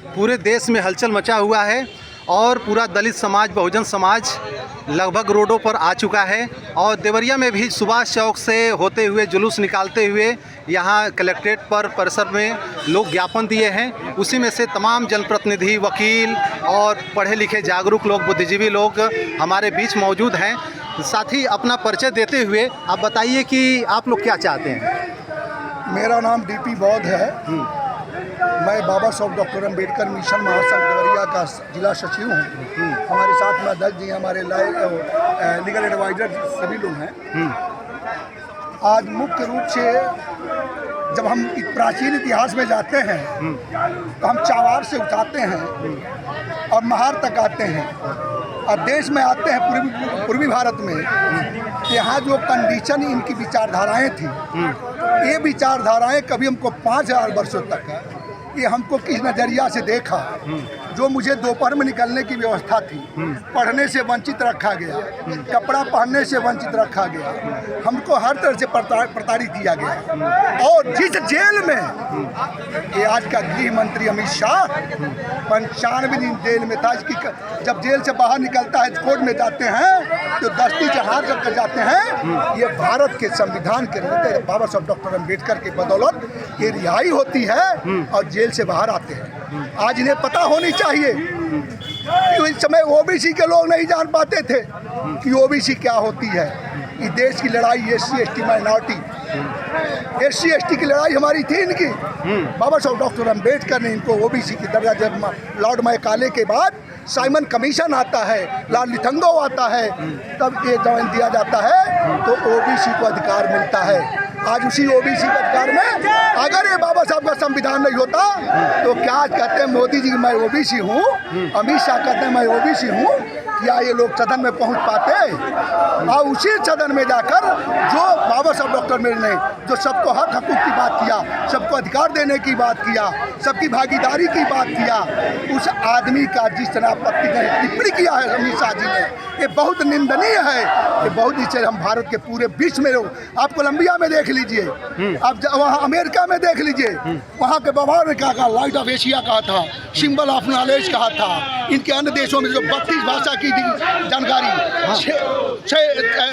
पूरे देश में हलचल मचा हुआ है और पूरा दलित समाज, बहुजन समाज लगभग रोडों पर आ चुका है। और देवरिया में भी सुभाष चौक से होते हुए जुलूस निकालते हुए यहाँ कलेक्ट्रेट पर परिसर में लोग ज्ञापन दिए हैं। उसी में से तमाम जनप्रतिनिधि, वकील और पढ़े लिखे जागरूक लोग, बुद्धिजीवी लोग हमारे बीच मौजूद हैं। साथ ही अपना परिचय देते हुए आप बताइए कि आप लोग क्या चाहते हैं। मेरा नाम डीपी बौद्ध है। मैं बाबा साहब डॉक्टर अम्बेडकर मिशन महासंघ देवरिया का जिला सचिव हूँ। हमारे साथ में अध्यक्ष जी, हमारे लीगल एडवाइजर सभी लोग हैं। आज मुख्य रूप से जब हम एक प्राचीन इतिहास में जाते हैं तो हम चावार से उठाते हैं और महार तक आते हैं और देश में आते हैं पूर्वी भारत में। यहाँ जो कंडीशन इनकी विचारधाराएं थी, ये विचारधाराएं कभी हमको 5000 वर्षों तक ये हमको किस नज़रिया से देखा। जो मुझे दोपहर में निकलने की व्यवस्था थी, पढ़ने से वंचित रखा गया, कपड़ा पहनने से वंचित रखा गया, हमको हर तरह से प्रताड़ित किया गया। और जिस जेल में ये आज का गृह मंत्री अमित शाह 95 दिन जेल में था, इसकी जब जेल से बाहर निकलता है, कोर्ट में जाते हैं तो दस्ती से हाथ रख कर जाते हैं। ये भारत के संविधान के रहते बाबा साहब डॉक्टर अम्बेडकर की बदौलत ये रिहाई होती है और जेल से बाहर आते हैं। आज इन्हें पता होनी चाहिए कि इस समय ओबीसी के लोग नहीं जान पाते थे कि ओबीसी क्या होती है। ये देश की लड़ाई SC ST minority, SC ST की लड़ाई हमारी थी इनकी। बाबा साहब डॉक्टर अम्बेडकर ने इनको ओबीसी की दर्जा, जब लॉर्ड मैकाले के बाद साइमन कमीशन आता है, लॉर्ड लिथंगो आता है, तब ये जवान दिया जाता है तो ओबीसी को अधिकार मिलता है। आज उसी ओबीसी के अधिकार में अगर ये बाबा साहब का संविधान नहीं होता तो क्या आज कहते हैं मोदी जी मैं ओबीसी हूँ, अमित शाह कहते हैं मैं ओबीसी हूँ, क्या ये लोग सदन में पहुँच पाते? और उसी सदन में जाकर जो बाबा साहब डॉक्टर मेरे ने जो सबको हक हकूक़ की बात किया, सबको अधिकार देने की बात किया, सबकी भागीदारी की बात किया, उस आदमी का जिस तरह आपत्ति टिप्पणी किया है अमित शाह जी ने, ये बहुत निंदनीय है। ये बहुत इसे हम भारत के पूरे विश्व में लोग, आप कोलंबिया में देख लीजिए, आप वहाँ अमेरिका में देख लीजिए, वहाँ के बाबा ने क्या कहा, लाइट ऑफ एशिया कहा था, सिंबल ऑफ नॉलेज कहा था। इनके अन्य देशों में जो 32 भाषा की जानकारी,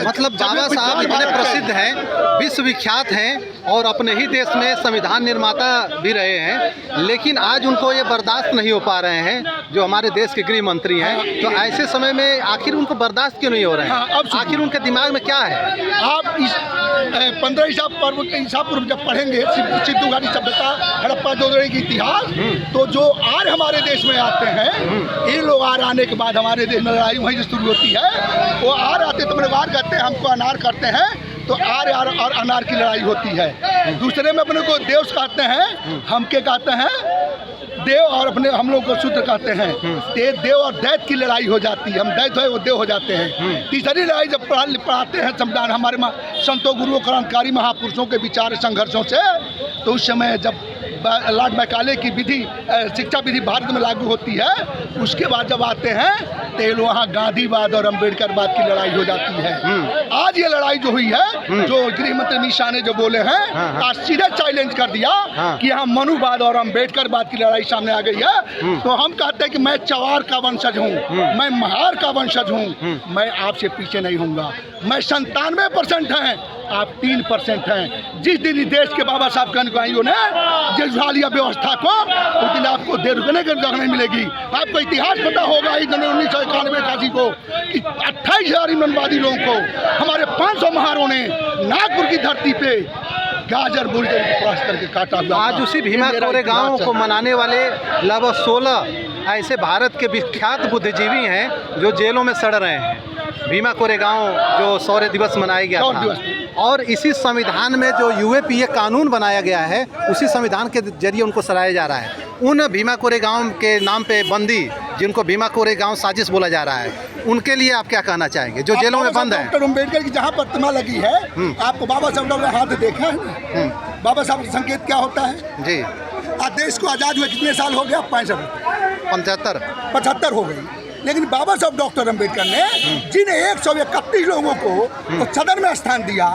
मतलब बाबा साहब इतने प्रसिद्ध हैं, विश्वविख्यात हैं और अपने ही देश में संविधान निर्माता भी रहे हैं, लेकिन आज उनको ये बर्दाश्त नहीं हो पा रहे हैं जो हमारे देश के गृह मंत्री हैं। तो ऐसे समय में आखिर उनको बर्दाश्त क्यों नहीं हो रहे हैं? अब आखिर उनके दिमाग में क्या है? आप इस 15 ईसा पूर्व जब पढ़ेंगे सिंधु घाटी सभ्यता, हड़प्पा जोदड़ी की इतिहास, तो जो आर्य हमारे देश में आते हैं, ये लोग आर्य आने के बाद हमारे देश में लड़ाई वहीं से शुरू होती है। वो आर्य आते तो वार करते हैं, हमको अनार करते हैं, तो आर्य और अनार की लड़ाई होती है। दूसरे में अपने को देव कहते हैं, हम के कहते हैं देव, और अपने हम लोग को शूद्र कहते हैं। देव और दैत की लड़ाई हो जाती है, हम दैत है वो देव हो जाते हैं। तीसरी लड़ाई जब पढ़ाते हैं संविधान हमारे संतों, गुरुओं, क्रांतिकारी महापुरुषों के विचार संघर्षों से, तो उस समय जब लॉर्ड मैकाले की विधि, शिक्षा विधि भारत में लागू होती है, उसके बाद जब आते हैं तो वहाँ गांधीवाद और अम्बेडकरवाद की लड़ाई हो जाती है। आज ये लड़ाई जो हुई है, जो गृह मंत्री अमित शाह ने जो बोले हैं, आज सीधे चैलेंज कर दिया कि यहाँ मनुवाद और अम्बेडकरवाद की लड़ाई सामने आ गई है। तो हम कहते हैं कि मैं चवार का वंशज हूँ, मैं महार का वंशज हूँ, मैं आपसे पीछे नहीं हूँगा। मैं 97% हैं, आप 3% हैं। जिस दिन देश के बाबा साहब के अनुयायियों ने जेलुसालिया व्यवस्था को, उस दिन आपको देर रुकने की जगह नहीं मिलेगी। आपको इतिहास पता होगा 1991-81 को कि 28,000 ईमानवादी लोगों को हमारे 500 महारों ने नागपुर की धरती पे गाजर बुर्ज परास्त करके काटा हुआ। आज उसी भीमा कोरेगांव को मनाने वाले लगभग 16 ऐसे भारत के विख्यात बुद्धिजीवी हैं जो जेलों में सड़ रहे हैं। भीमा कोरेगांव जो शौर्य दिवस मनाया गया था, और इसी संविधान में जो UAPA कानून बनाया गया है, उसी संविधान के जरिए उनको सराहा जा रहा है। उन भीमा कोरेगांव के नाम पे बंदी, जिनको भीमा कोरेगांव साजिश बोला जा रहा है, उनके लिए आप क्या कहना चाहेंगे जो जेलों में बंद है? डॉक्टर अम्बेडकर की जहाँ प्रतिमा लगी है, आपको बाबा साहब डॉक्टर हाथ देखा है? बाबा साहब का संकेत क्या होता है जी? आज देश को आज़ाद हुए कितने साल हो गया? 75 हो गई। लेकिन बाबा साहब डॉक्टर अम्बेडकर ने जिन 131 लोगों को तो सदन में स्थान दिया,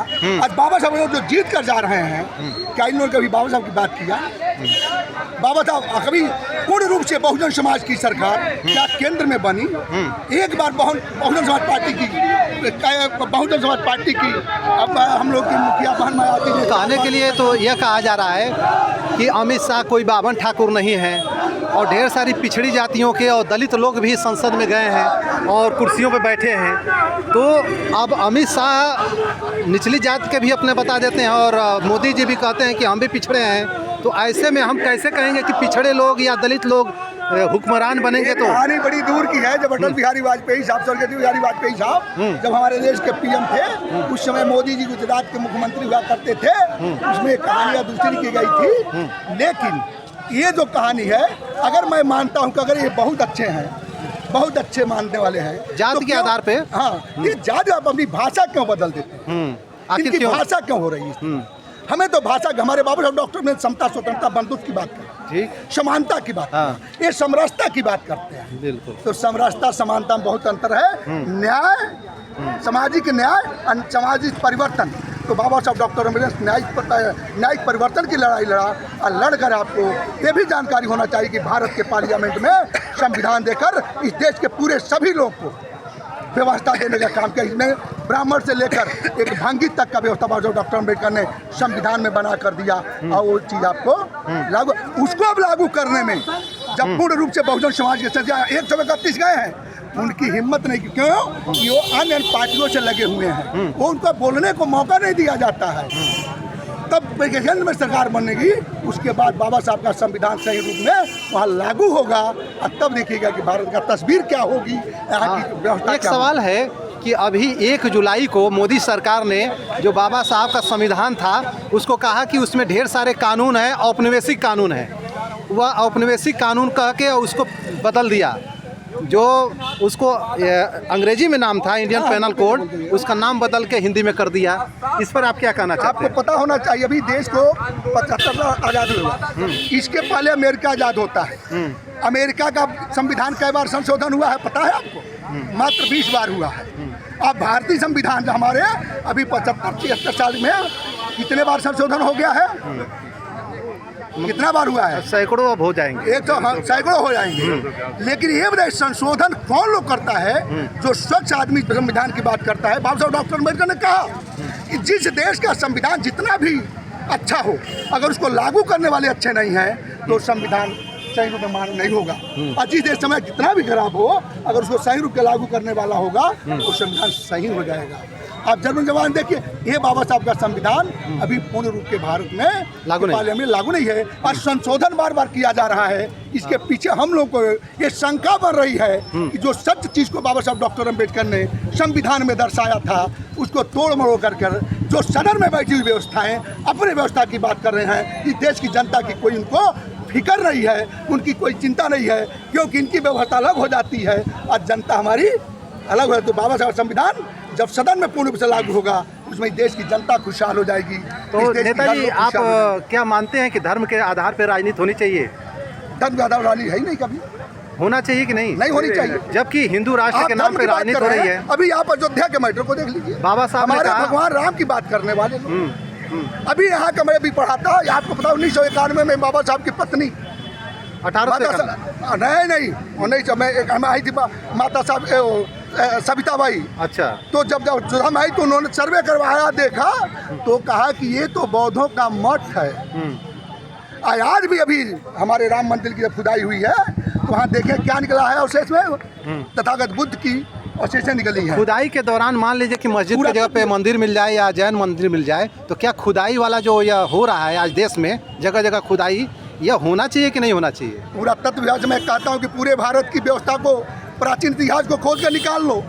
आज बाबा साहब लोग जो जीत कर जा रहे हैं, क्या इन लोगों ने कभी बाबा साहब की बात किया? बाबा साहब कभी पूर्ण रूप से बहुजन समाज की सरकार क्या केंद्र में बनी, एक बार बहुजन समाज पार्टी की अब हम लोग की मुखिया बहन मायावती जी कहने के लिए तो यह कहा जा रहा है कि अमित शाह कोई बावन ठाकुर नहीं है और ढेर सारी पिछड़ी जातियों के और दलित लोग भी संसद में गए हैं और कुर्सियों पर बैठे हैं। तो अब अमित शाह निचली जात के भी अपने बता देते हैं और मोदी जी भी कहते हैं कि हम भी पिछड़े हैं। तो ऐसे में हम कैसे कहेंगे कि पिछड़े लोग या दलित लोग हुक्मरान बनेंगे? तो कहानी बड़ी दूर की है। जब अटल बिहारी वाजपेयी साहब, स्वर्गीय बिहारी वाजपेयी साहब जब हमारे देश के पीएम थे, उस समय मोदी जी गुजरात के मुख्यमंत्री हुआ करते थे, उसमें कहानियाँ दूसरी की गई थी। लेकिन ये जो कहानी है, अगर मैं मानता हूँ कि अगर ये बहुत अच्छे हैं, बहुत अच्छे मानने वाले हैं जात के आधार पे, हाँ, ये जात आप अपनी भाषा क्यों बदल देते हैं? इनकी भाषा क्यों हो रही है? हमें तो भाषा, हमारे बाबा साहब डॉक्टर ने समता, स्वतंत्रता, बंधुत्व की बात करते हैं, समानता की बात, ये समरसता की बात करते हैं। बिल्कुल। तो समरसता समानता में बहुत अंतर है। न्याय, सामाजिक न्याय, सामाजिक परिवर्तन। तो बाबा साहब डॉक्टर अम्बेडकर न्यायिक परिवर्तन की लड़ाई लड़ा और लड़कर आपको ये भी जानकारी होना चाहिए कि भारत के पार्लियामेंट में संविधान देकर इस देश के पूरे सभी लोग को व्यवस्था देने का काम किया। इसमें ब्राह्मण से लेकर एक भंगी तक का व्यवस्था बाबा साहब डॉक्टर अम्बेडकर ने संविधान में बना कर दिया और वो चीज़ आपको लागू, उसको अब लागू करने में जब पूर्ण रूप से बहुजन समाज के सदस्य 131 गए हैं, उनकी हिम्मत नहीं, क्यों कि वो अन्य पार्टियों से लगे हुए हैं, वो उनको बोलने को मौका नहीं दिया जाता है। तब केंद्र में सरकार बनेगी, उसके बाद बाबा साहब का संविधान सही रूप में वहाँ लागू होगा और तब देखिएगा कि भारत का तस्वीर क्या होगी, यहाँ की व्यवस्था। एक सवाल है कि अभी 1 जुलाई को मोदी सरकार ने जो बाबा साहब का संविधान था उसको कहा कि उसमें ढेर सारे कानून हैं, औपनिवेशिक कानून है, वह औपनिवेशिक कानून कह के उसको बदल दिया। जो उसको अंग्रेजी में नाम था इंडियन पेनल कोड, उसका नाम बदल के हिंदी में कर दिया। इस पर आप क्या कहना चाहते हैं? आपको पता होना चाहिए, अभी देश को 75 आज़ाद हुआ, इसके पहले अमेरिका आज़ाद होता है। अमेरिका का संविधान कई बार संशोधन हुआ है पता है आपको? मात्र 20 बार हुआ है। अब भारतीय संविधान हमारे अभी 75-76 साल में कितने बार संशोधन हो गया है? कितना बार हुआ है? सैकड़ों अब हो जाएंगे, एक तो सैकड़ों हो जाएंगे। लेकिन ये बताइए संशोधन कौन लोग करता है? जो स्वच्छ आदमी संविधान की बात करता है। बाबा साहब डॉक्टर अम्बेडकर ने कहा कि जिस देश का संविधान जितना भी अच्छा हो, अगर उसको लागू करने वाले अच्छे नहीं हैं तो संविधान सही रूप में मान्य नहीं होगा। और जिस देश समय कितना भी खराब हो, अगर उसको सही रूप में लागू करने वाला होगा तो संविधान सही हो जाएगा। आप जर्मन जवान देखिए, ये बाबा साहब का संविधान अभी पूर्ण रूप के भारत में पार्लियामेंट में लागू नहीं है और संशोधन बार बार किया जा रहा है। इसके पीछे हम लोग को ये शंका बन रही है कि जो सत्य चीज़ को बाबा साहब डॉक्टर अम्बेडकर ने संविधान में दर्शाया था, उसको तोड़ मरोड़ कर जो सदन में बैठी हुई व्यवस्थाएं अपने व्यवस्था की बात कर रहे हैं। इस देश की जनता की कोई उनको फिक्र नहीं है, उनकी कोई चिंता नहीं है, क्योंकि इनकी व्यवस्था अलग हो जाती है और जनता हमारी अलग है। तो बाबा साहब संविधान जब सदन में पूर्ण रूप से लागू होगा, उसमें देश की जनता खुशहाल हो जाएगी। तो नेताजी, आप क्या मानते हैं कि धर्म के आधार पर राजनीति होनी चाहिए? धर्म के आधार वाली है ही नहीं, कभी होना चाहिए कि नहीं? नहीं होनी चाहिए। जबकि हिंदू राष्ट्र के नाम पे राजनीति हो रही है। अभी आप अयोध्या के मैटर को देख लीजिए, बाबा साहब हमारे भगवान राम की बात करने वाले लोग। अभी यहाँ का मैं भी पढ़ा था, आपको पता 1991 में बाबा साहब की पत्नी 18 नहीं मैं आई थी माता साहब सविताबाई। अच्छा। तो जब हम आई तो उन्होंने सर्वे करवाया, देखा तो कहा कि ये तो बौद्धों का मठ है। आज भी अभी हमारे राम मंदिर की जब खुदाई हुई है तो वहाँ देखें क्या निकला है अवशेष में, तथागत बुद्ध की अवशेषें निकली है। खुदाई के दौरान मान लीजिए कि मस्जिद की जगह पे मंदिर मिल जाए या जैन मंदिर मिल जाए, तो क्या खुदाई वाला जो यह हो रहा है आज देश में जगह जगह खुदाई, यह होना चाहिए कि नहीं होना चाहिए? पूरा तत्व विभाग से मैं कहता हूँ कि पूरे भारत की व्यवस्था को, प्राचीन इतिहास को खोज कर निकाल लो।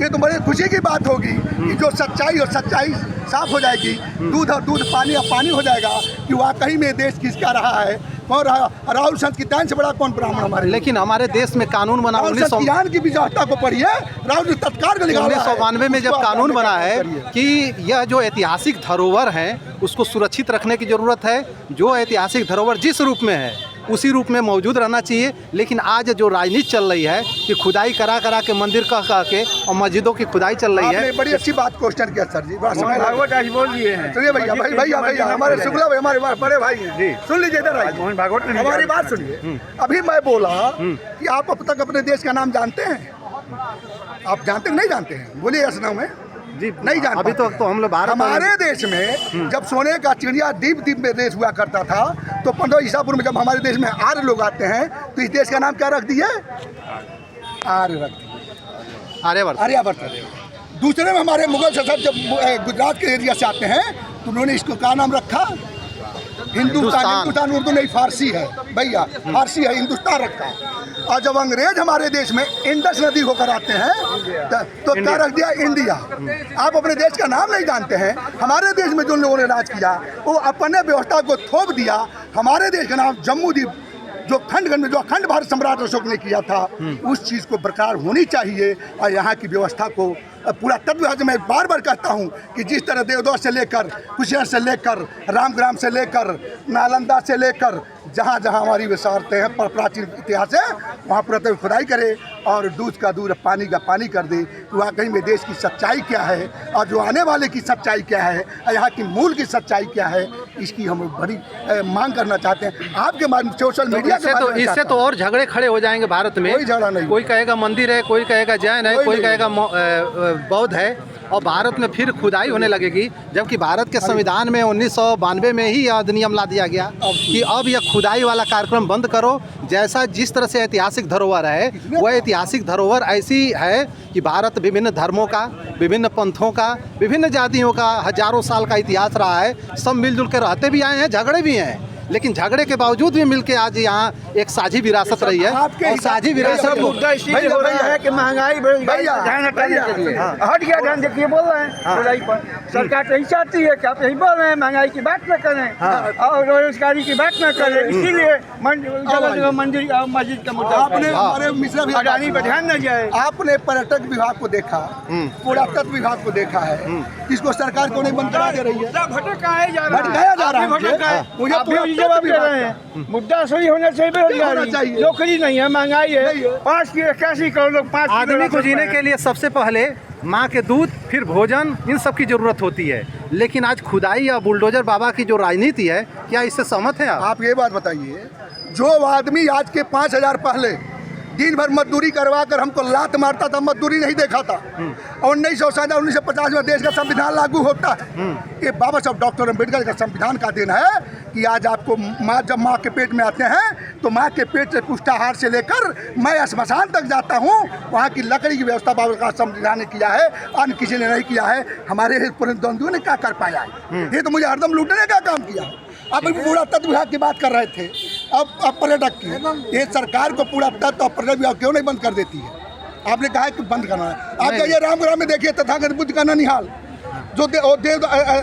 ये तो बड़े खुशी की बात होगी कि जो सच्चाई और सच्चाई साफ हो जाएगी, दूध और दूध पानी और पानी हो जाएगा कि वाकई में देश किसका रहा है, कौन रहा। राहुल संत की तान से बड़ा कौन ब्राह्मण हमारे। लेकिन हमारे देश में कानून बना 1991 की व्यवस्था को पढ़िए, राहुल तत्काल 1992 में जब कानून बना है कि यह जो ऐतिहासिक धरोहर है उसको सुरक्षित रखने की जरूरत है। जो ऐतिहासिक धरोहर जिस रूप में है उसी रूप में मौजूद रहना चाहिए। लेकिन आज जो राजनीति चल रही है कि खुदाई करा करा के मंदिर कह के और मस्जिदों की खुदाई चल रही है। आपने बड़ी अच्छी बात क्वेश्चन किया सर जी, बड़ा समय लगा। भागवत आज बोल दिए हैं। चलिए भैया भैया हमारे शुक्ला भाई हमारे बड़े भाई हैं, सुन लीजिए इधर आइए। मोहन भागवत ने हमारी बात सुनिए। अभी मैं बोला कि आप अब तक अपने देश का नाम जानते हैं? आप जानते नहीं जानते हैं? बोलिए यस नो में जी नहीं जानते। अभी तो हम लोग भारत हमारे देश में जब सोने का चिड़िया द्वीप द्वीप में देश हुआ करता था, तो 15 ईसापुर में जब हमारे देश में आर्य लोग आते हैं तो इस देश का नाम क्या रख दिए? आर्य रख दिए, आर्यावर्त। दूसरे में हमारे मुगल शासक जब गुजरात के एरिया से आते हैं तो उन्होंने इसको क्या नाम रखा? हिंदुस्तान उर्दू नहीं फारसी है भैया, फारसी है, हिंदुस्तान रखा। और जब अंग्रेज हमारे देश में इंडस नदी होकर आते हैं तो क्या रख दिया? इंडिया। आप अपने देश का नाम नहीं जानते हैं। हमारे देश में जो लोगों ने राज किया वो अपने व्यवस्था को थोप दिया। हमारे देश का नाम जम्मू द्वीप, जो खंड में जो अखंड भारत सम्राट अशोक ने किया था, उस चीज़ को बरकरार होनी चाहिए। और यहाँ की व्यवस्था को पूरा तत्व मैं बार बार कहता हूँ कि जिस तरह देवदौर से लेकर कुशेर से लेकर रामग्राम से लेकर नालंदा से लेकर जहाँ जहाँ हमारी विसारते हैं प्राचीन इतिहास है, वहाँ प्रत्येक खुदाई करे और दूध का दूध पानी का पानी कर दे। तो वाकई में देश की सच्चाई क्या है और जो आने वाले की सच्चाई क्या है और यहाँ की मूल की सच्चाई क्या है, इसकी हम बड़ी मांग करना चाहते हैं आपके सोशल मीडिया के माध्यम से। इससे तो और झगड़े खड़े हो जाएंगे भारत में। कोई झगड़ा नहीं, कोई कहेगा मंदिर है, कोई कहेगा जैन है, कोई कहेगा बौद्ध है, और भारत में फिर खुदाई होने लगेगी। जबकि भारत के संविधान में 1992 में ही यह अधिनियम ला दिया गया कि अब यह खुदाई वाला कार्यक्रम बंद करो। जैसा जिस तरह से ऐतिहासिक धरोहर है, वह ऐतिहासिक धरोहर ऐसी है कि भारत विभिन्न धर्मों का, विभिन्न पंथों का, विभिन्न जातियों का हजारों साल का इतिहास रहा है। सब मिलजुल कर रहते भी आए हैं, झगड़े भी हैं, लेकिन झगड़े के बावजूद भी मिलके आज यहाँ एक साझी विरासत रही है। और साझी विरासत मुद्दा इसलिए हो रहा है कि महंगाई बेरोजगारी का ध्यान हटाने के लिए हट गया ध्यान। देखिए बोल रहे हैं खुदाई पर, सरकार तो यही चाहती है कि आप यही बोल रहे हैं महंगाई की बात न करें और बेरोजगारी की बात न करें। इसीलिए जगह जगह मंदिर और मस्जिद का मुद्दा आपने हमारे मिश्रा भी अडानी पर ध्यान न जाए। आपने पर्यटक विभाग को देखा, पुरातत्व विभाग को देखा है, इसको सरकार को नहीं बंद करा दे रही है। भटकाया जा रहा है, मुझे जवाब दे रहे हैं। मुद्दा सही होना चाहिए, बेरोजगारी, नौकरी नहीं है, महंगाई है। 5 की 81 करोड़ लोग 5 आदमी को जीने के लिए सबसे पहले माँ के दूध, फिर भोजन, इन सब की जरूरत होती है। लेकिन आज खुदाई या बुलडोजर बाबा की जो राजनीति है, क्या इससे सहमत हैं आप? आप ये बात बताइए, जो आदमी आज के 5000 पहले दिन भर मजदूरी करवा कर हमको लात मारता था, मजदूरी नहीं देखा था, और 1950 में देश का संविधान लागू होता है। ये बाबा साहब डॉक्टर अम्बेडकर का संविधान का दिन है कि आज आपको जब माँ के पेट में आते हैं तो माँ के पेट से पुष्टाहार से लेकर मैं स्मशान तक जाता हूँ, वहाँ की लकड़ी की व्यवस्था बाबा का संविधान ने किया है, अन्य किसी ने नहीं किया है। हमारे द्वंद्वों ने क्या कर पाया है? ये तो मुझे हरदम लूटने का काम किया है। अब पूरा तत्व विभाग की बात कर रहे थे, अब पर्यटक की। ये सरकार को पूरा तत्व और पर्यटक विभाग क्यों नहीं बंद कर देती है? आपने कहा कि बंद करना है। आप जाइए रामग्राम में देखिए तथागत बुद्ध का ननिहाल, जो